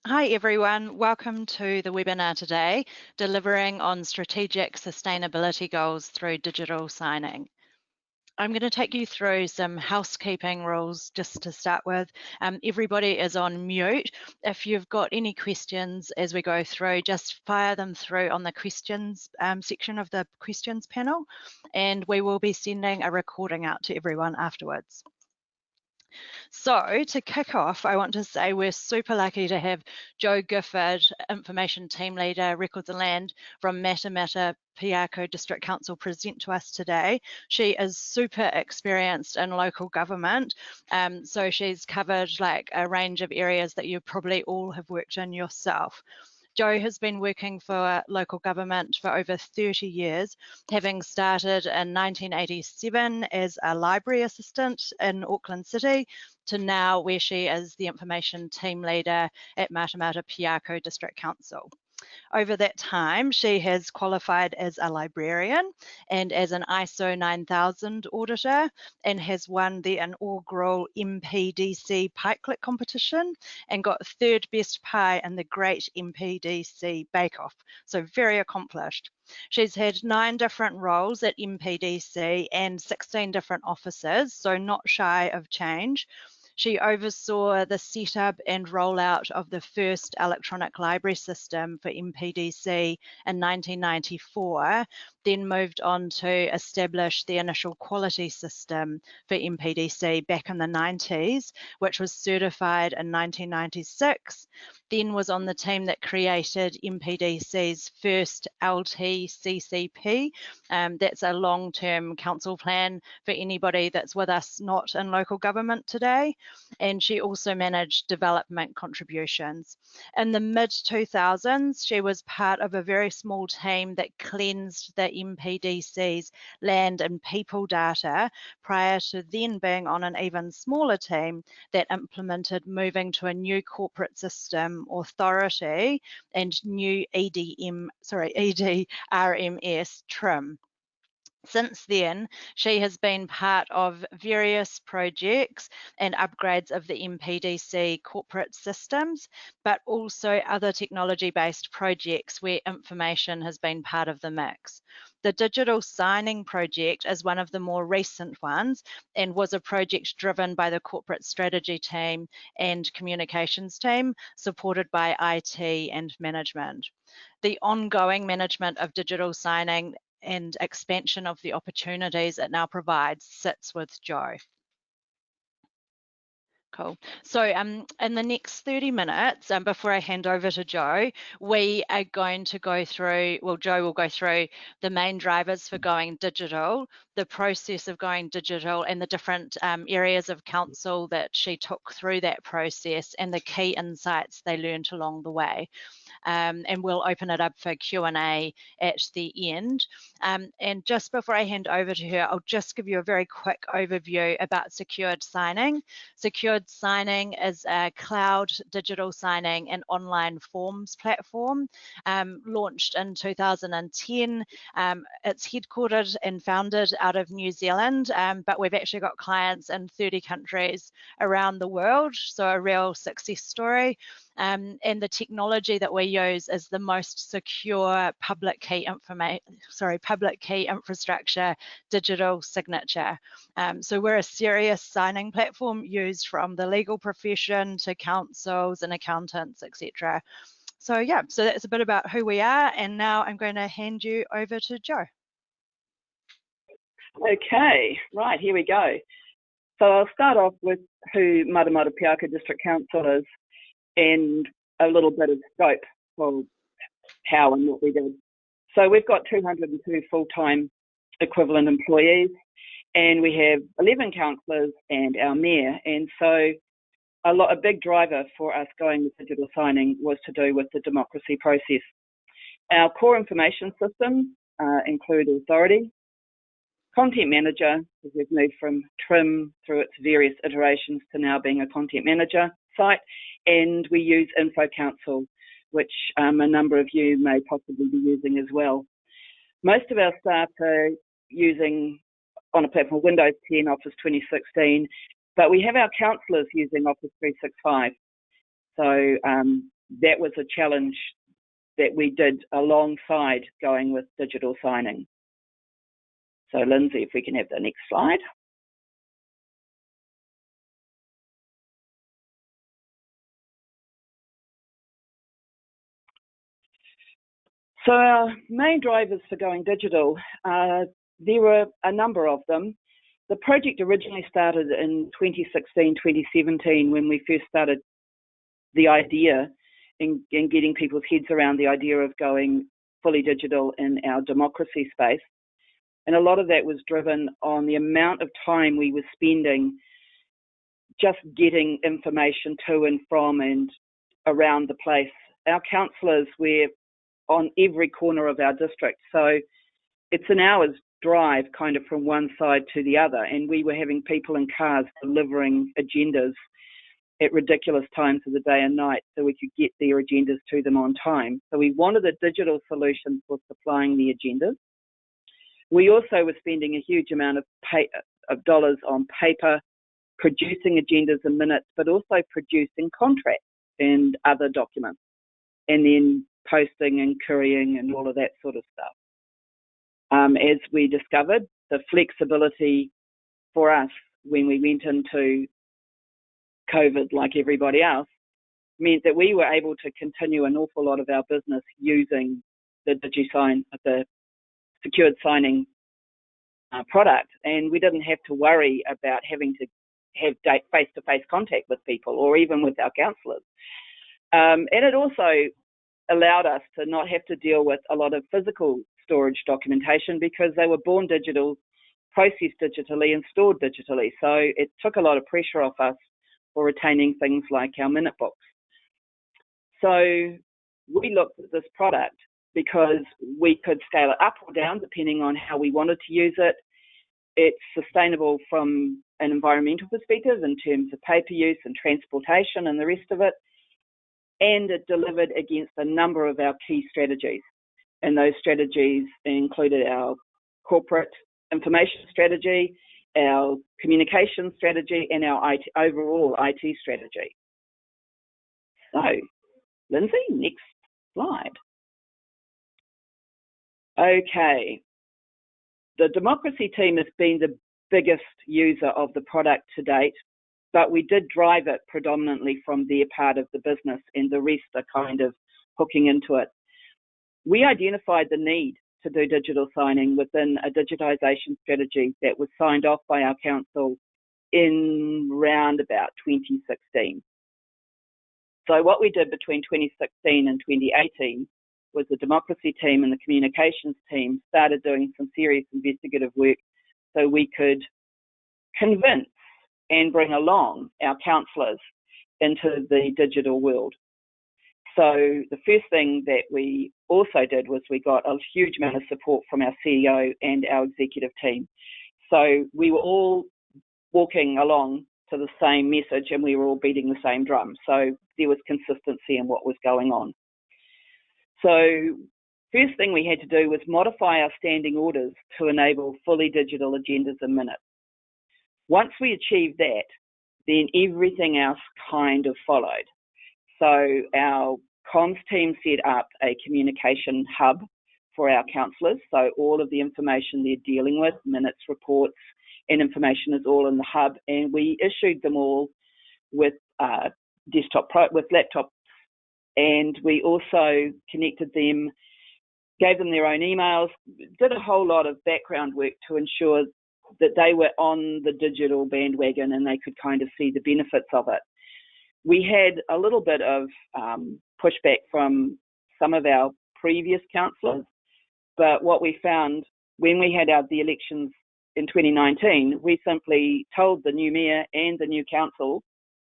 Hi everyone, welcome to the webinar today, delivering on strategic sustainability goals through digital signing. I'm going to take you through some housekeeping rules just to start with. Everybody is on mute. If you've got any questions as we go through, just fire them through on the questions section of the questions panel, and we will be sending a recording out to everyone afterwards. So to kick off, I want to say we're super lucky to have Jo Gifford, Information Team Leader, Records and Land from Matamata-Piako District Council, present to us today. She is super experienced in local government, so she's covered like a range of areas that you probably all have worked in yourself. Jo has been working for local government for over 30 years, having started in 1987 as a library assistant in Auckland City to now where she is the information team leader at Matamata-Piako District Council. Over that time, she has qualified as a librarian and as an ISO 9000 auditor, and has won the inaugural MPDC Pikelet competition and got third best pie in the Great MPDC Bake Off. So very accomplished. She's had 9 different roles at MPDC and 16 different offices, so not shy of change. She oversaw the setup and rollout of the first electronic library system for MPDC in 1994, then moved on to establish the initial quality system for MPDC back in the 90s, which was certified in 1996, then was on the team that created MPDC's first LTCCP. That's a long-term council plan for anybody that's with us not in local government today. And she also managed development contributions. In the mid-2000s, she was part of a very small team that cleansed the MPDC's land and people data prior to then being on an even smaller team that implemented moving to a new corporate system authority and new EDRMS TRIM. Since then, she has been part of various projects and upgrades of the MPDC corporate systems, but also other technology-based projects where information has been part of the mix. The digital signing project is one of the more recent ones and was a project driven by the corporate strategy team and communications team, supported by IT and management. The ongoing management of digital signing and expansion of the opportunities it now provides sits with Jo. Cool. So in the next 30 minutes, before I hand over to Jo, we are going to go through, well, Jo will go through the main drivers for going digital, the process of going digital, and the different areas of council that she took through that process and the key insights they learned along the way. And we'll open it up for Q&A at the end. And just before I hand over to her, I'll just give you a very quick overview about secured signing. Secured signing is a cloud digital signing and online forms platform launched in 2010. It's headquartered and founded out of New Zealand, but we've actually got clients in 30 countries around the world, so a real success story. And the technology that we use is the most secure public key infrastructure digital signature. So we're a serious signing platform used from the legal profession to councils and accountants, etc. So yeah, so that's a bit about who we are, and now I'm going to hand you over to Jo. Okay, right, here we go. So I'll start off with who Matamata-Piako District Council is and a little bit of scope of how and what we did. So we've got 202 full-time equivalent employees, and we have 11 councillors and our mayor. And so a big driver for us going with digital signing was to do with the democracy process. Our core information systems include authority, content manager, as we've moved from TRIM through its various iterations to now being a content manager site, and we use Info Council, which a number of you may possibly be using as well. Most of our staff are using on a platform Windows 10, Office 2016, but we have our councillors using Office 365. So that was a challenge that we did alongside going with digital signing. So Lindsey, if we can have the next slide. So our main drivers for going digital, there were a number of them. The project originally started in 2016, 2017, when we first started the idea and getting people's heads around the idea of going fully digital in our democracy space. And a lot of that was driven on the amount of time we were spending just getting information to and from and around the place. Our councillors were on every corner of our district, so it's an hour's drive kind of from one side to the other, and we were having people in cars delivering agendas at ridiculous times of the day and night so we could get their agendas to them on time. So we wanted a digital solution for supplying the agendas. We also were spending a huge amount of dollars on paper, producing agendas in minutes, but also producing contracts and other documents, and then posting and couriering and all of that sort of stuff. As we discovered, the flexibility for us when we went into COVID, like everybody else, meant that we were able to continue an awful lot of our business using the DigiSign, the secured signing product, and we didn't have to worry about having to have face-to-face contact with people or even with our councillors. And it also allowed us to not have to deal with a lot of physical storage documentation because they were born digital, processed digitally and stored digitally. So it took a lot of pressure off us for retaining things like our minute books. So we looked at this product because we could scale it up or down depending on how we wanted to use it. It's sustainable from an environmental perspective in terms of paper use and transportation and the rest of it. And it delivered against a number of our key strategies. And those strategies included our corporate information strategy, our communication strategy, and our overall IT strategy. So, Lindsey, next slide. Okay. The democracy team has been the biggest user of the product to date, but we did drive it predominantly from their part of the business, and the rest are kind of hooking into it. We identified the need to do digital signing within a digitisation strategy that was signed off by our council in round about 2016. So what we did between 2016 and 2018 was the democracy team and the communications team started doing some serious investigative work so we could convince and bring along our councillors into the digital world. So the first thing that we also did was we got a huge amount of support from our CEO and our executive team. So we were all walking along to the same message and we were all beating the same drum. So there was consistency in what was going on. So first thing we had to do was modify our standing orders to enable fully digital agendas in minutes. Once we achieved that, then everything else kind of followed. So our comms team set up a communication hub for our councillors. So all of the information they're dealing with, minutes, reports, and information is all in the hub. And we issued them all with with laptops. And we also connected them, gave them their own emails, did a whole lot of background work to ensure that they were on the digital bandwagon and they could kind of see the benefits of it. We had a little bit of pushback from some of our previous councillors, but what we found when we had the elections in 2019, we simply told the new mayor and the new council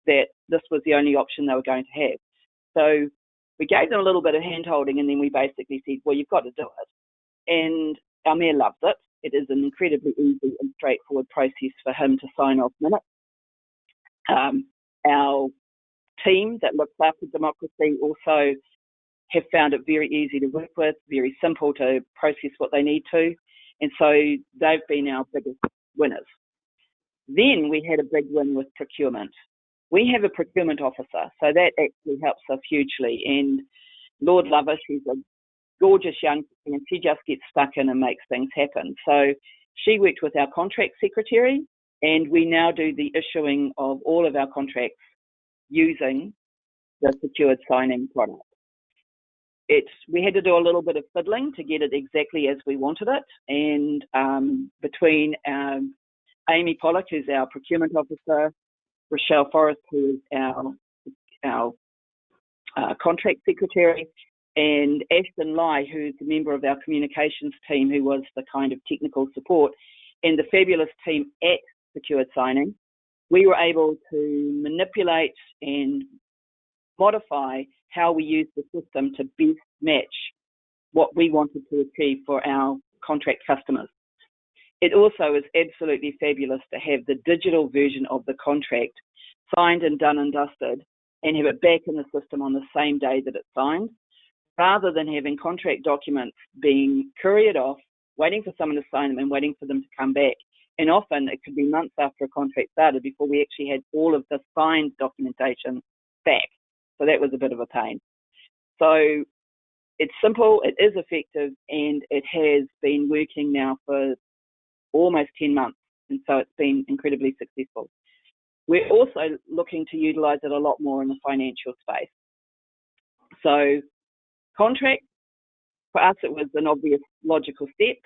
that this was the only option they were going to have. So we gave them a little bit of hand-holding and then we basically said, well, you've got to do it. And our mayor loves it. It is an incredibly easy and straightforward process for him to sign off minutes. Our team that looks after democracy also have found it very easy to work with, very simple to process what they need to. And so they've been our biggest winners. Then we had a big win with procurement. we have a procurement officer, so that actually helps us hugely. And Lord love her, she's a gorgeous young thing, and she just gets stuck in and makes things happen. So she worked with our contract secretary, and we now do the issuing of all of our contracts using the secured signing product. We had to do a little bit of fiddling to get it exactly as we wanted it, and between Amy Pollock, who's our procurement officer, Rochelle Forrest, who is our contract secretary, and Ashton Lai, who's a member of our communications team, who was the kind of technical support, and the fabulous team at Secured Signing, we were able to manipulate and modify how we use the system to best match what we wanted to achieve for our contract customers. It also is absolutely fabulous to have the digital version of the contract signed and done and dusted and have it back in the system on the same day that it's signed, rather than having contract documents being couriered off, waiting for someone to sign them and waiting for them to come back. And often it could be months after a contract started before we actually had all of the signed documentation back. So that was a bit of a pain. So it's simple, it is effective, and it has been working now for almost 10 months. And so it's been incredibly successful. We're also looking to utilise it a lot more in the financial space. So contract, for us, it was an obvious logical step.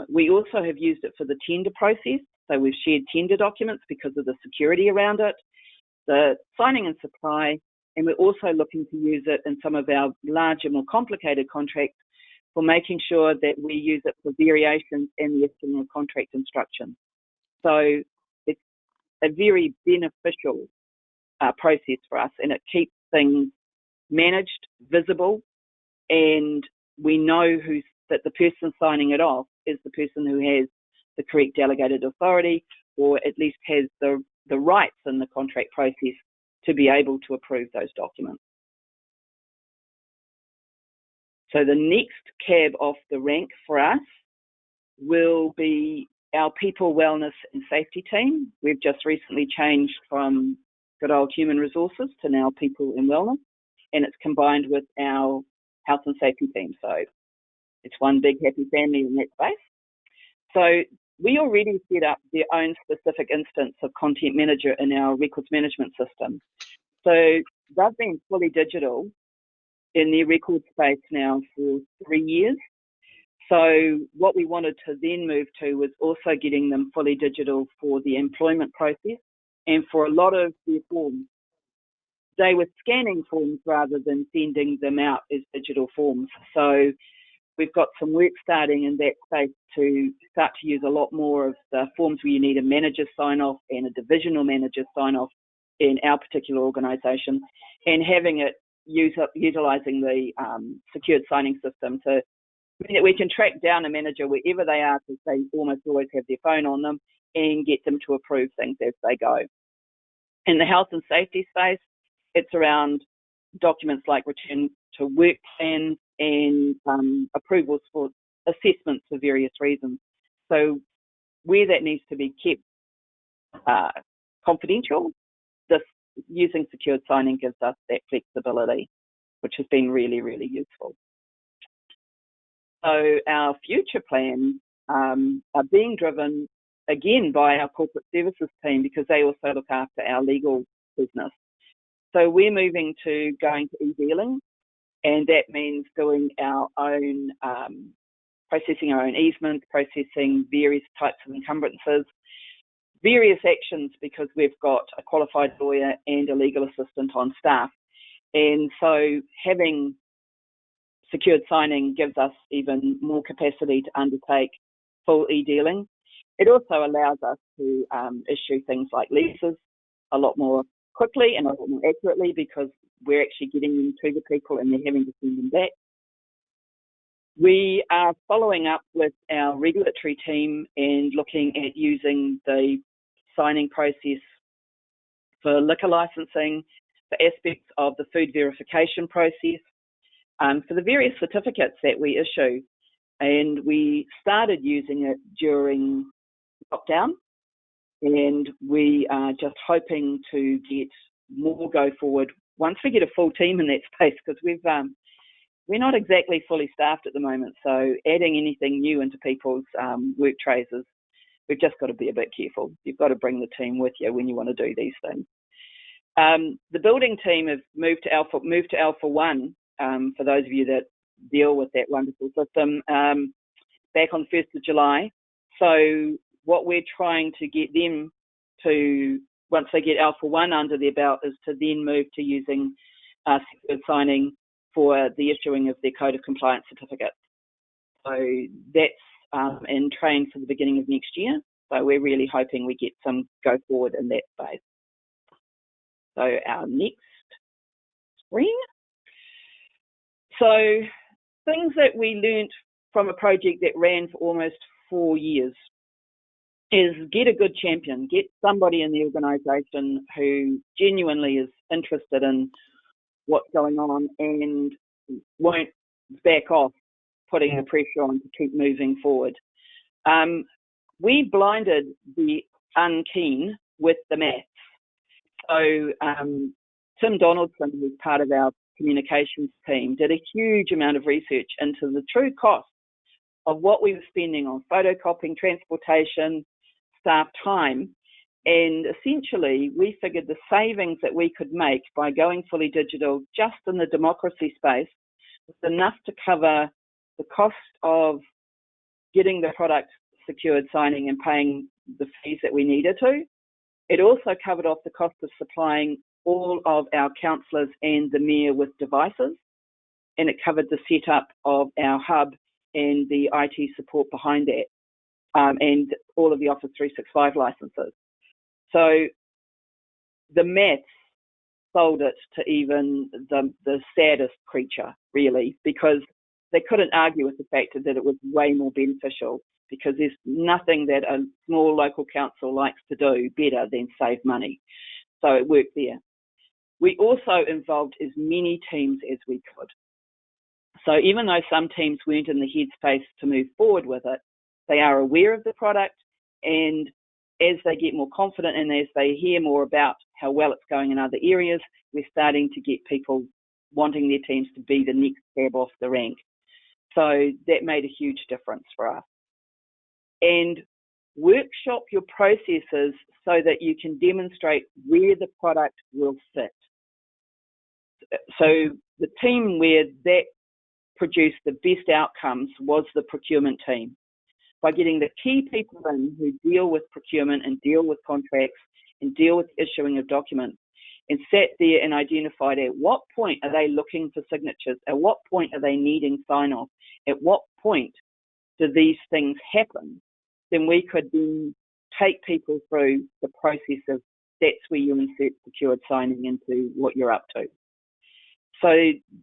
We also have used it for the tender process. So we've shared tender documents because of the security around it, the signing and supply, and we're also looking to use it in some of our larger, more complicated contracts for making sure that we use it for variations in the issuing of contract instructions. So it's a very beneficial process for us, and it keeps things managed, visible, and we know that the person signing it off is the person who has the correct delegated authority, or at least has the rights in the contract process to be able to approve those documents. So the next cab off the rank for us will be our people, wellness and safety team. We've just recently changed from good old human resources to now people and wellness, and it's combined with our health and safety team. So it's one big happy family in that space. So we already set up their own specific instance of content manager in our records management system. So they've been fully digital in their record space now for 3 years. So what we wanted to then move to was also getting them fully digital for the employment process, and for a lot of their forms, they were scanning forms rather than sending them out as digital forms. So we've got some work starting in that space to start to use a lot more of the forms where you need a manager sign-off and a divisional manager sign-off in our particular organisation, and having it utilising the secured signing system to mean that we can track down a manager wherever they are, because they almost always have their phone on them, and get them to approve things as they go. In the health and safety space, it's around documents like return to work plans and approvals for assessments for various reasons. So where that needs to be kept confidential, this using secured signing gives us that flexibility, which has been really, really useful. So our future plans are being driven again by our corporate services team, because they also look after our legal business. So we're moving to going to e-dealing, and that means doing our own, processing our own easements, processing various types of encumbrances, various actions, because we've got a qualified lawyer and a legal assistant on staff. And so having secured signing gives us even more capacity to undertake full e-dealing. It also allows us to issue things like leases a lot more quickly and a lot more accurately, because we're actually getting them to the people and they're having to send them back. We are following up with our regulatory team and looking at using the signing process for liquor licensing, for aspects of the food verification process, for the various certificates that we issue. And we started using it during lockdown, and we are just hoping to get more go forward once we get a full team in that space, because we're not exactly fully staffed at the moment. So adding anything new into people's work trays is, we've just got to be a bit careful. You've got to bring the team with you when you want to do these things. The building team have moved to Alpha 1, for those of you that deal with that wonderful system, back on 1st of July. So what we're trying to get them to, once they get Alpha 1 under their belt, is to then move to using secured signing for the issuing of their Code of Compliance certificate. So that's in train for the beginning of next year. So we're really hoping we get some go forward in that space. So our next screen. So things that we learnt from a project that ran for almost 4 years is get a good champion, get somebody in the organisation who genuinely is interested in what's going on and won't back off putting the pressure on to keep moving forward. We blinded the unkeen with the maths. So Tim Donaldson, who's part of our communications team, did a huge amount of research into the true cost of what we were spending on photocopying, transportation, staff time, and essentially we figured the savings that we could make by going fully digital just in the democracy space was enough to cover the cost of getting the product secured signing and paying the fees that we needed to. It also covered off the cost of supplying all of our councillors and the mayor with devices, and it covered the setup of our hub and the IT support behind that, and all of the Office 365 licenses. So the maths sold it to even the saddest creature, really, because they couldn't argue with the fact that it was way more beneficial, because there's nothing that a small local council likes to do better than save money. So it worked there. We also involved as many teams as we could. So even though some teams weren't in the headspace to move forward with it, they are aware of the product, and as they get more confident and as they hear more about how well it's going in other areas, we're starting to get people wanting their teams to be the next cab off the rank. So that made a huge difference for us. And workshop your processes so that you can demonstrate where the product will fit. So the team where that produced the best outcomes was the procurement team. By getting the key people in who deal with procurement and deal with contracts and deal with issuing of documents, and sat there and identified at what point are they looking for signatures, at what point are they needing sign-off, at what point do these things happen, then we could then take people through the process of that's where you insert secured signing into what you're up to. So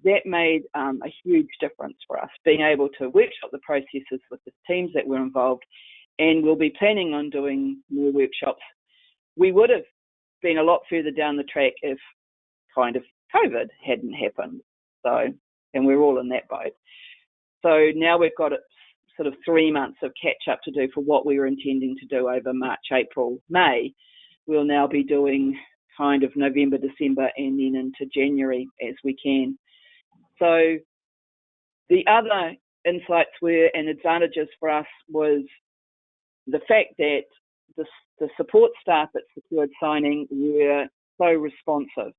that made a huge difference for us, being able to workshop the processes with the teams that were involved, and we'll be planning on doing more workshops. We would have been a lot further down the track if kind of COVID hadn't happened. So, and we're all in that boat. So now we've got sort of 3 months of catch up to do for what we were intending to do over March, April, May. We'll now be doing kind of November, December, and then into January as we can. So the other insights were, and advantages for us, was the fact that the support staff at Secured Signing were so responsive.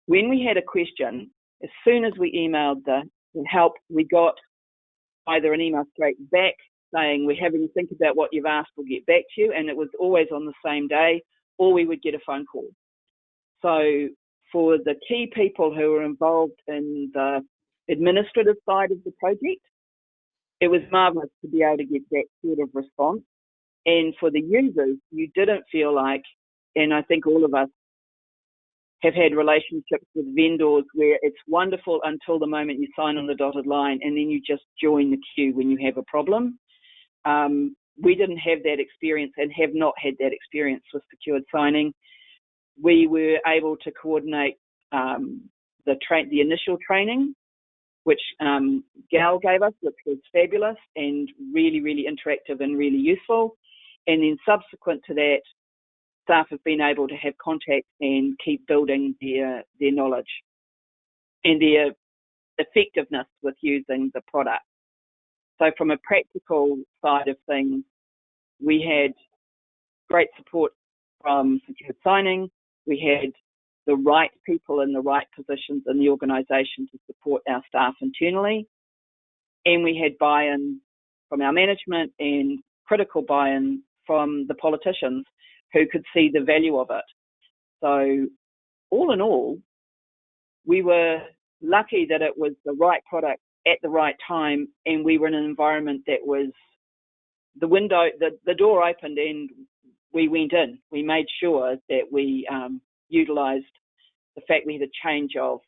When we had a question, as soon as we emailed the help, we got either an email straight back saying, we're having to think about what you've asked, we'll get back to you, and it was always on the same day, or we would get a phone call. So for the key people who were involved in the administrative side of the project, it was marvellous to be able to get that sort of response. And for the users, you didn't feel like, and I think all of us have had relationships with vendors where it's wonderful until the moment you sign on the dotted line and then you just join the queue when you have a problem. We didn't have that experience and have not had that experience with secured signing. We were able to coordinate the initial training, which Gal gave us, which was fabulous and really, really interactive and really useful. And then subsequent to that, staff have been able to have contact and keep building their knowledge and their effectiveness with using the product. So from a practical side of things, we had great support from secured signing. We had the right people in the right positions in the organisation to support our staff internally. And we had buy-in from our management and critical buy-in from the politicians who could see the value of it. So all in all, we were lucky that it was the right product at the right time, and we were in an environment that was the door opened and we went in. We made sure that we utilised the fact we had a change of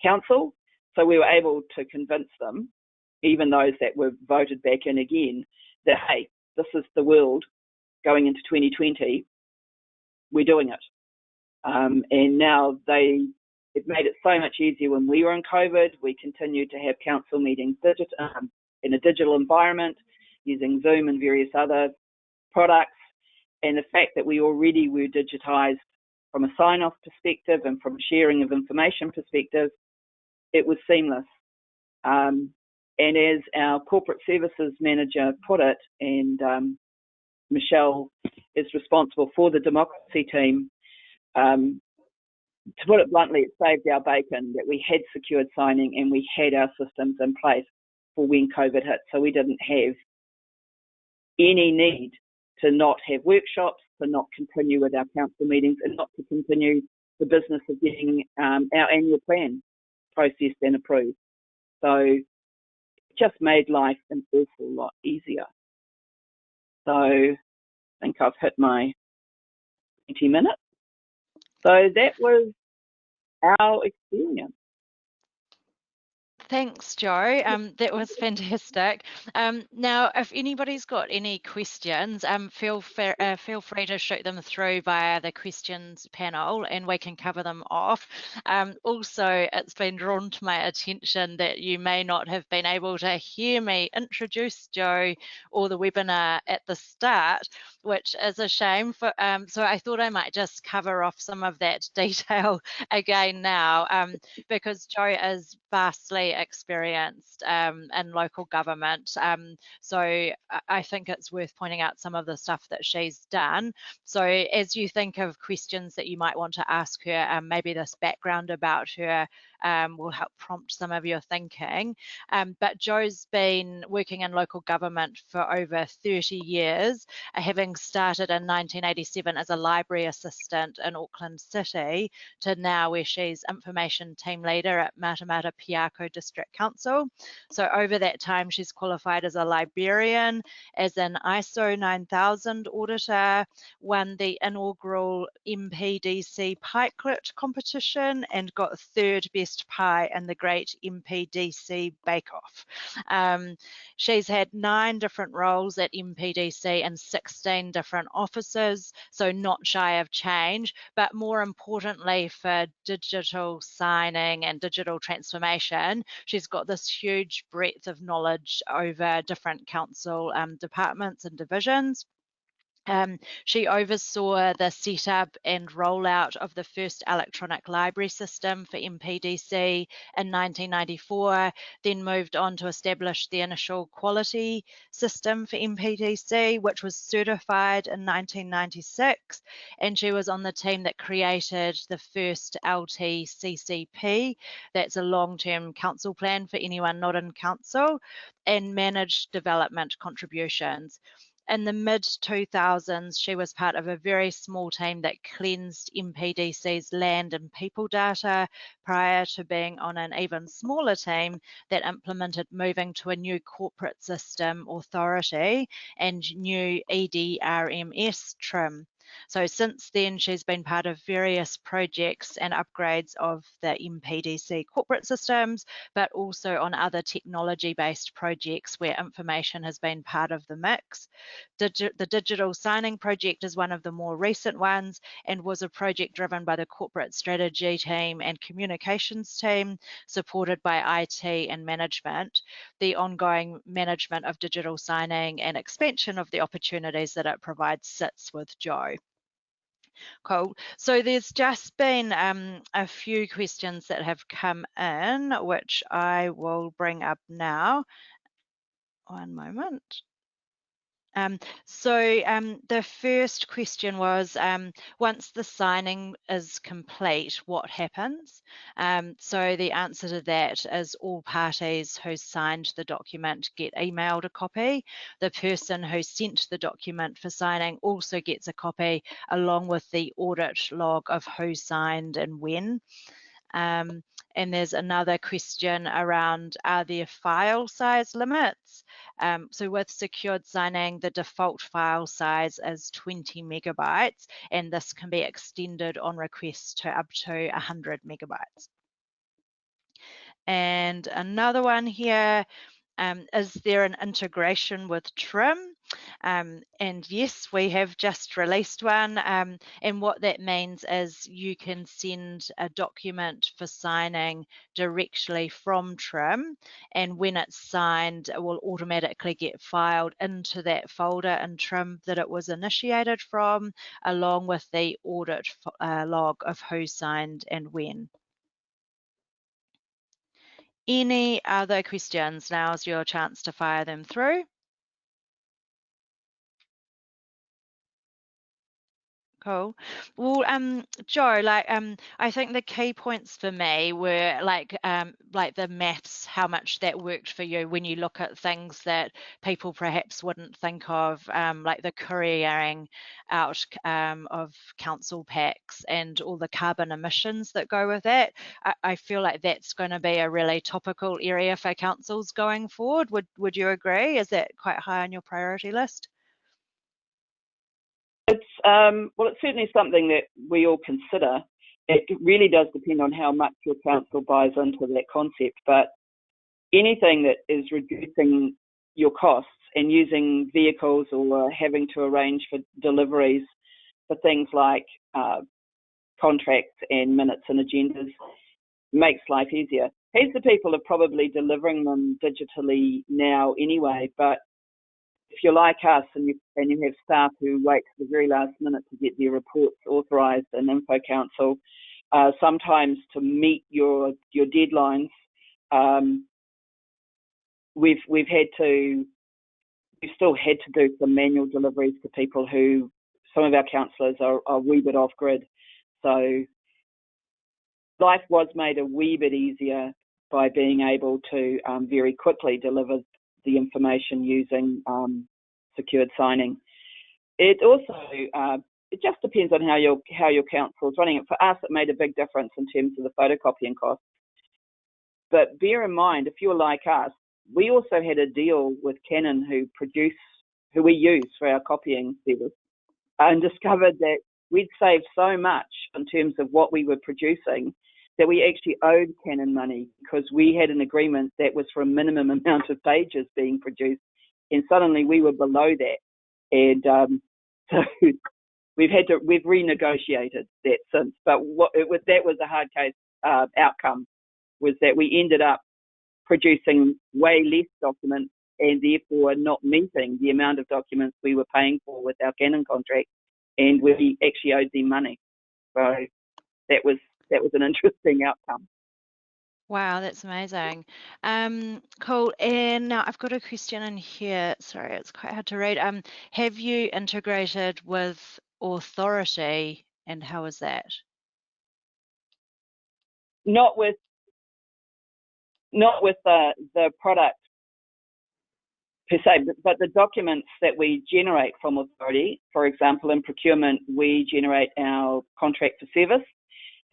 council, so we were able to convince them, even those that were voted back in again, that, hey, this is the world going into 2020, we're doing it. And now it made it so much easier when we were in COVID. We continued to have council meetings in a digital environment using Zoom and various other products. And the fact that we already were digitised from a sign-off perspective and from a sharing of information perspective, it was seamless. And as our corporate services manager put it, and Michelle is responsible for the democracy team, to put it bluntly, it saved our bacon that we had secured signing and we had our systems in place for when COVID hit. So we didn't have any need to not have workshops, to not continue with our council meetings, and not to continue the business of getting our annual plan processed and approved. So it just made life an awful lot easier. So I think I've hit my 20 minutes. So that was our experience. Thanks, Jo. That was fantastic. Now, if anybody's got any questions, feel free to shoot them through via the questions panel and we can cover them off. Also, it's been drawn to my attention that you may not have been able to hear me introduce Jo or the webinar at the start, which is a shame. So I thought I might just cover off some of that detail again now, because Jo is vastly experienced in local government. So I think it's worth pointing out some of the stuff that she's done. So as you think of questions that you might want to ask her, maybe this background about her will help prompt some of your thinking. But Jo's been working in local government for over 30 years, having started in 1987 as a library assistant in Auckland City to now where she's information team leader at Matamata-Piako District Council. So over that time, she's qualified as a librarian, as an ISO 9000 auditor, won the inaugural MPDC Pikelet competition and got third best pie in the Great MPDC Bake Off. She's had 9 different roles at MPDC and 16 different offices, so not shy of change, but more importantly for digital signing and digital transformation, she's got this huge breadth of knowledge over different council departments and divisions. She oversaw the setup and rollout of the first electronic library system for MPDC in 1994, then moved on to establish the initial quality system for MPDC, which was certified in 1996, and she was on the team that created the first LTCCP, that's a long-term council plan for anyone not in council, and managed development contributions. In the mid-2000s, she was part of a very small team that cleansed MPDC's land and people data prior to being on an even smaller team that implemented moving to a new corporate system authority and new EDRMS trim. So since then, she's been part of various projects and upgrades of the MPDC corporate systems, but also on other technology-based projects where information has been part of the mix. The digital signing project is one of the more recent ones and was a project driven by the corporate strategy team and communications team, supported by IT and management. The ongoing management of digital signing and expansion of the opportunities that it provides sits with Jo. Cool. So there's just been a few questions that have come in, which I will bring up now. One moment. The first question was, once the signing is complete, what happens? So the answer to that is all parties who signed the document get emailed a copy. The person who sent the document for signing also gets a copy, along with the audit log of who signed and when. And there's another question around, are there file size limits? So with secured signing, the default file size is 20 megabytes, and this can be extended on request to up to 100 megabytes. And another one here, is there an integration with Trim? And yes, we have just released one. And what that means is you can send a document for signing directly from Trim. And when it's signed, it will automatically get filed into that folder in Trim that it was initiated from, along with the audit log of who signed and when. Any other questions? Now's your chance to fire them through. Cool. Well, Jo, I think the key points for me were like the maths, how much that worked for you when you look at things that people perhaps wouldn't think of, like the couriering out of council packs and all the carbon emissions that go with that. I feel like that's going to be a really topical area for councils going forward. Would you agree? Is that quite high on your priority list? Well, it's certainly something that we all consider. It really does depend on how much your council buys into that concept, but anything that is reducing your costs and using vehicles or having to arrange for deliveries for things like contracts and minutes and agendas makes life easier. Heaps of people are probably delivering them digitally now anyway, but if you're like us and you have staff who wait to the very last minute to get their reports authorised in Info Council, sometimes to meet your deadlines, we've still had to do some manual deliveries to people who, some of our councillors are a wee bit off grid. So life was made a wee bit easier by being able to very quickly deliver the information using secured signing. It also it just depends on how your council is running it. For us, it made a big difference in terms of the photocopying costs. But bear in mind, if you're like us, we also had a deal with Canon who we use for our copying service, and discovered that we'd saved so much in terms of what we were producing that we actually owed Canon money, because we had an agreement that was for a minimum amount of pages being produced, and suddenly we were below that. And so we've renegotiated that since. But that was a hard case outcome, was that we ended up producing way less documents and therefore not meeting the amount of documents we were paying for with our Canon contract, and we actually owed them money. So that was an interesting outcome. Wow, that's amazing. Cool. And now I've got a question in here. Sorry, it's quite hard to read. Have you integrated with Authority, and how is that? Not with the product per se, but the documents that we generate from Authority. For example, in procurement, we generate our contract for service,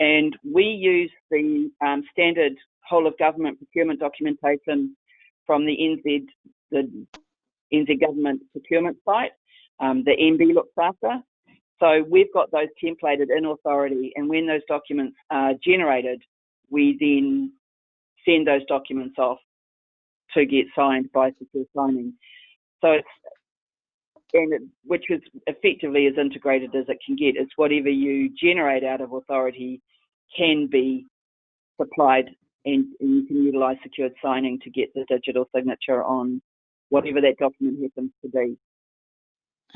and we use the standard whole of government procurement documentation from the NZ government procurement site, the MB looks after. So we've got those templated in Authority, and when those documents are generated, we then send those documents off to get signed by secure signing. So which is effectively as integrated as it can get. It's whatever you generate out of Authority can be supplied, and you can utilise secured signing to get the digital signature on whatever that document happens to be.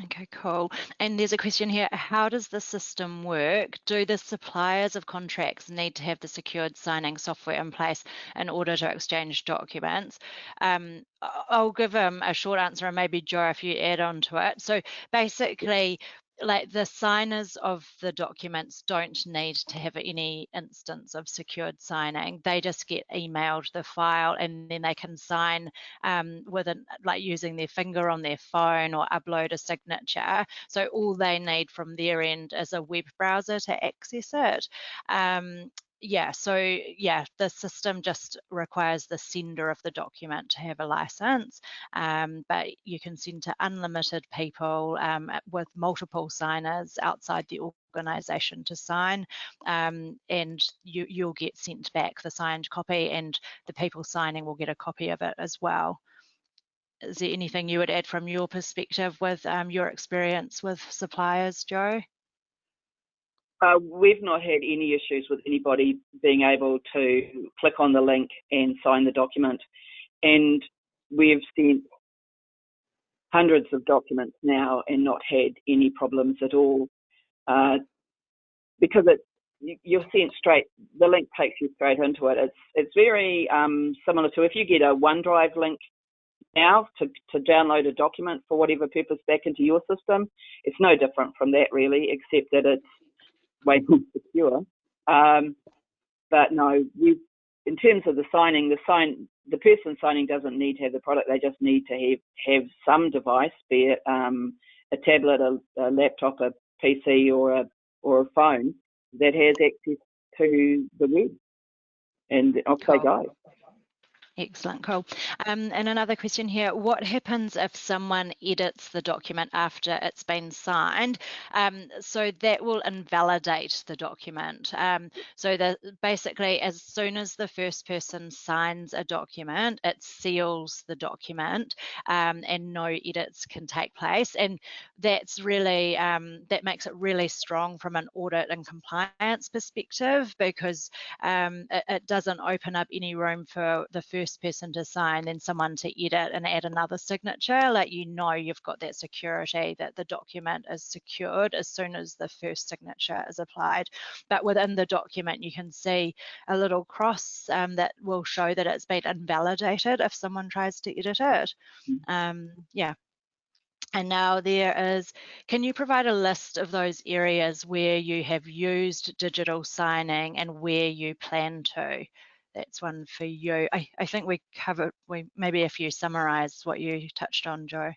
Okay, cool. And there's a question here, how does the system work? Do the suppliers of contracts need to have the secured signing software in place in order to exchange documents? I'll give a short answer, and maybe Jo, if you add on to it. So basically, like the signers of the documents don't need to have any instance of secured signing. They just get emailed the file, and then they can sign like using their finger on their phone or upload a signature. So all they need from their end is a web browser to access it. The system just requires the sender of the document to have a license, but you can send to unlimited people with multiple signers outside the organisation to sign, and you'll get sent back the signed copy, and the people signing will get a copy of it as well. Is there anything you would add from your perspective with your experience with suppliers, Jo? We've not had any issues with anybody being able to click on the link and sign the document. And we've sent hundreds of documents now and not had any problems at all, because you're sent straight, the link takes you straight into it. It's very similar to if you get a OneDrive link now to download a document for whatever purpose back into your system. It's no different from that really, except that it's way more secure. But no, in terms of the signing, the person signing doesn't need to have the product. They just need to have some device, be it a tablet, a laptop, a PC, or a phone that has access to the web, and off they go. Excellent, cool. And another question here, what happens if someone edits the document after it's been signed? So that will invalidate the document. So basically, as soon as the first person signs a document, it seals the document, and no edits can take place. And that's really, that makes it really strong from an audit and compliance perspective, because it doesn't open up any room for the first person to sign, then someone to edit and add another signature. Like, you've got that security that the document is secured as soon as the first signature is applied. But within the document, you can see a little cross that will show that it's been invalidated if someone tries to edit it. Yeah. And now can you provide a list of those areas where you have used digital signing and where you plan to? That's one for you. I think we covered, maybe if you summarise what you touched on, Jo.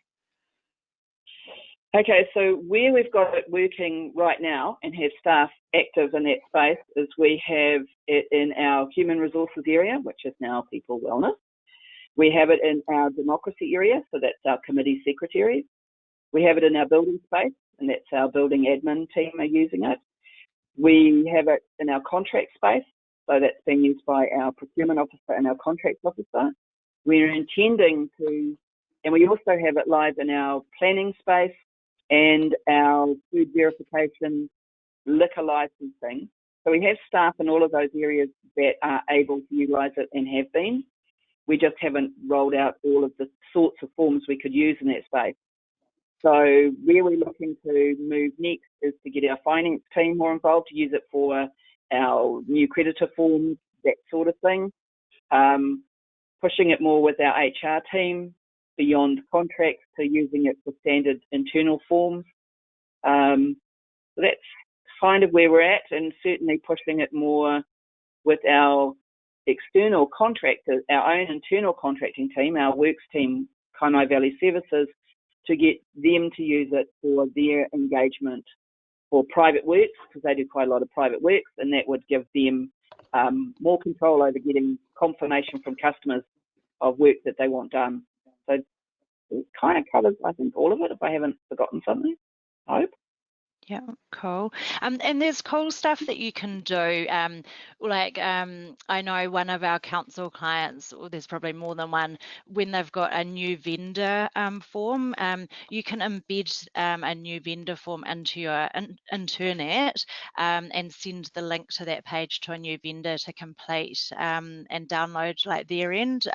Okay, so where we've got it working right now and have staff active in that space is we have it in our human resources area, which is now people wellness. We have it in our democracy area, so that's our committee secretaries. We have it in our building space, and that's our building admin team are using it. We have it in our contract space, so that's being used by our procurement officer and our contracts officer. We're intending to, and we also have it live in our planning space and our food verification, liquor licensing. So we have staff in all of those areas that are able to utilise it and have been. We just haven't rolled out all of the sorts of forms we could use in that space. So where we're looking to move next is to get our finance team more involved, to use it for our new creditor forms, that sort of thing. Pushing it more with our HR team beyond contracts to using it for standard internal forms. So that's kind of where we're at, and certainly pushing it more with our external contractors, our own internal contracting team, our works team, Kaimai Valley Services, to get them to use it for their engagement for private works, because they do quite a lot of private works, and that would give them more control over getting confirmation from customers of work that they want done. So it kind of covers, I think, all of it, if I haven't forgotten something, I hope. Yeah, cool. And there's cool stuff that you can do. I know one of our council clients, or there's probably more than one, when they've got a new vendor form, you can embed a new vendor form into your internet and send the link to that page to a new vendor to complete and download like their end.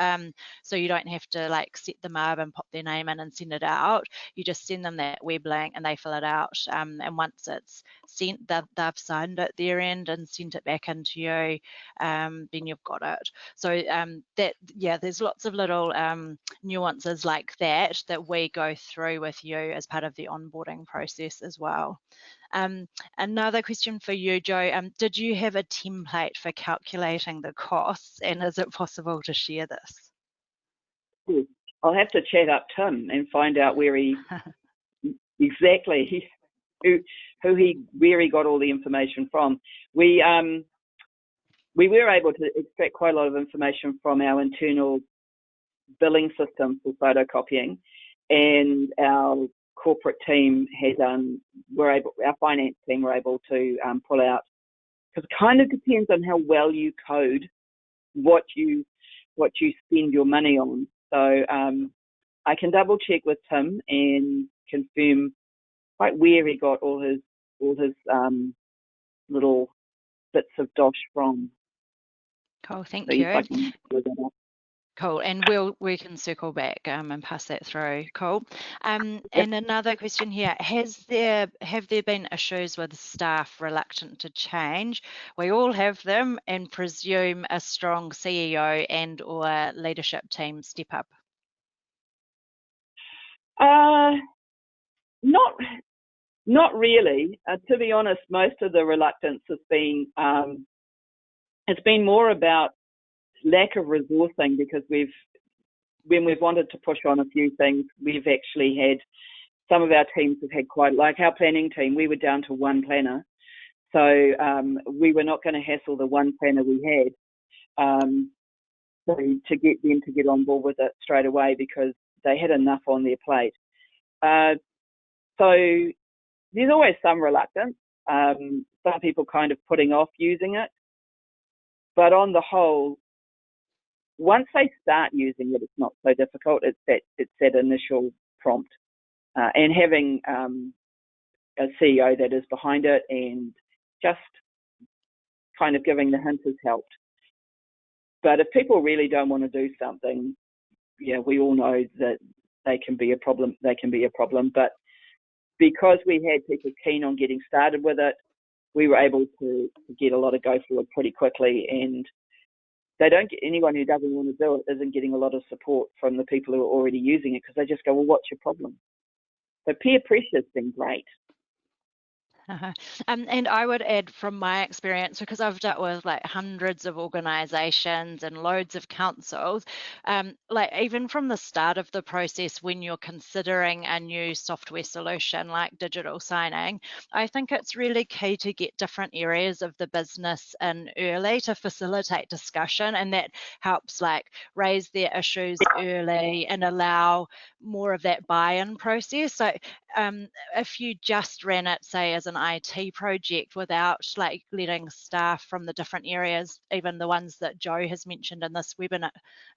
So you don't have to like set them up and pop their name in and send it out. You just send them that web link and they fill it out. And once it's sent, they've signed it their end and sent it back into you, then you've got it. So there's lots of little nuances like that that we go through with you as part of the onboarding process as well. Another question for you, Jo. Did you have a template for calculating the costs, and is it possible to share this? I'll have to chat up Tim and find out where he exactly where he got all the information from. We were able to extract quite a lot of information from our internal billing system for photocopying, and our corporate team our finance team were able to pull out, because it kind of depends on how well you code what you spend your money on. So I can double check with Tim and confirm quite where he got all his little bits of dosh from. Cool, thank you. Cool, and we can circle back and pass that through. Cool. And another question here: have there been issues with staff reluctant to change? We all have them, and presume a strong CEO and or leadership team step up. Not really. To be honest, most of the reluctance has been it's been more about lack of resourcing, because when we've wanted to push on a few things, we've actually had some of our teams have had quite, like our planning team, we were down to one planner. So we were not going to hassle the one planner we had to get them to get on board with it straight away, because they had enough on their plate. So there's always some reluctance, some people kind of putting off using it. But on the whole, once they start using it, it's not so difficult. It's that initial prompt, and having a CEO that is behind it and just kind of giving the hint has helped. But if people really don't want to do something, we all know that they can be a problem. But because we had people keen on getting started with it, we were able to get a lot of go forward pretty quickly, and they don't get, anyone who doesn't want to do it isn't getting a lot of support from the people who are already using it, because they just go, well, what's your problem? So peer pressure's been great. And I would add, from my experience, because I've dealt with like hundreds of organisations and loads of councils, like even from the start of the process, when you're considering a new software solution like digital signing, I think it's really key to get different areas of the business in early to facilitate discussion, and that helps like raise their issues early and allow more of that buy-in process. So if you just ran it, say, as an IT project without like letting staff from the different areas, even the ones that Jo has mentioned in this webinar,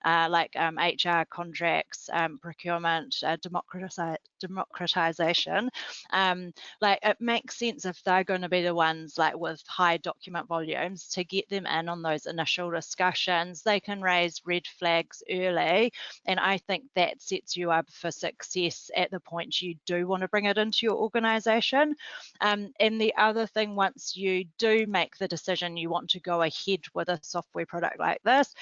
like HR, contracts, procurement, democratization, like it makes sense if they're going to be the ones like with high document volumes to get them in on those initial discussions. They can raise red flags early, and I think that sets you up for success at the point you do want to bring it into your organization. And the other thing, once you do make the decision you want to go ahead with a software product like this,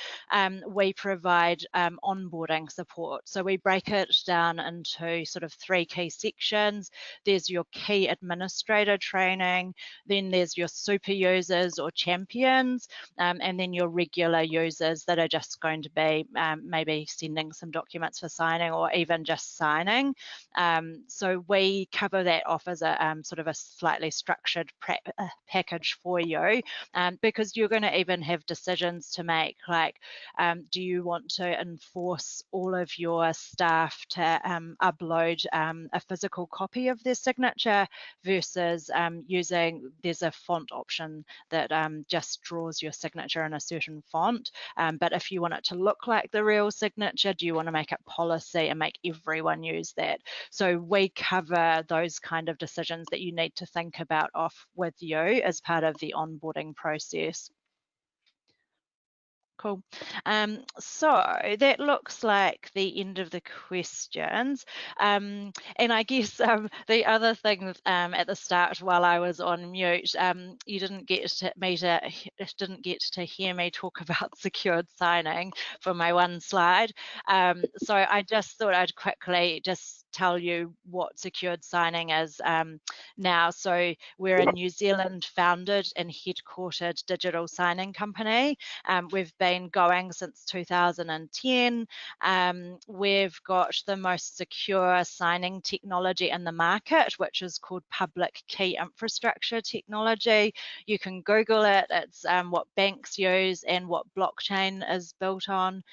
we provide onboarding support. So we break it down into sort of 3 key sections. There's your key administrator training, then there's your super users or champions, and then your regular users that are just going to be maybe sending some documents for signing or even just signing. So we cover that off as a sort of a slightly slightly structured package for you, because you're going to even have decisions to make, like do you want to enforce all of your staff to upload a physical copy of their signature versus using, there's a font option that just draws your signature in a certain font, but if you want it to look like the real signature, do you want to make it policy and make everyone use that? So we cover those kind of decisions that you need to think about off with you as part of the onboarding process. Cool. So that looks like the end of the questions. And I guess the other thing at the start while I was on mute, you didn't get to hear me talk about secured signing for my one slide. So I just thought I'd quickly just tell you what secured signing is now. So we're a New Zealand founded and headquartered digital signing company. We've been going since 2010. We've got the most secure signing technology in the market, which is called public key infrastructure technology. You can Google it. It's what banks use and what blockchain is built on.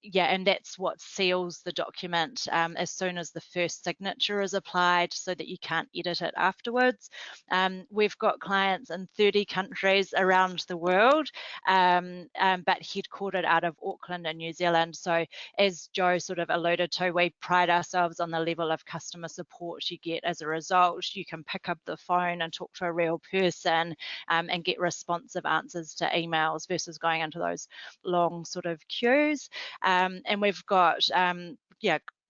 Yeah, and that's what seals the document as soon as the first signature is applied, so that you can't edit it afterwards. We've got clients in 30 countries around the world, but headquartered out of Auckland in New Zealand. So as Jo sort of alluded to, we pride ourselves on the level of customer support you get as a result. You can pick up the phone and talk to a real person and get responsive answers to emails versus going into those long sort of queues. And we've got,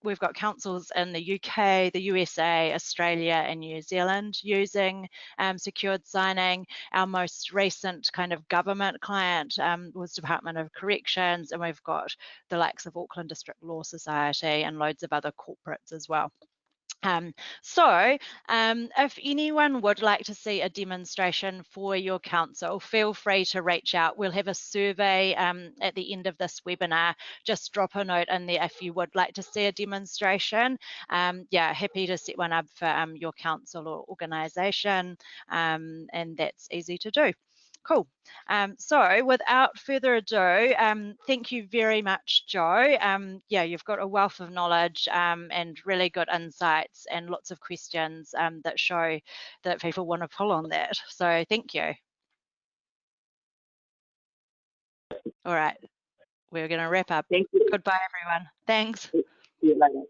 we've got councils in the UK, the USA, Australia, and New Zealand using secured signing. Our most recent kind of government client was Department of Corrections, and we've got the likes of Auckland District Law Society and loads of other corporates as well. If anyone would like to see a demonstration for your council, feel free to reach out. We'll have a survey at the end of this webinar. Just drop a note in there if you would like to see a demonstration. Yeah, happy to set one up for your council or organisation, and that's easy to do. Cool. So without further ado, thank you very much, Jo. Yeah, you've got a wealth of knowledge and really good insights and lots of questions that show that people want to pull on that. So thank you. All right, we're going to wrap up. Thank you. Goodbye, everyone. Thanks. See you later.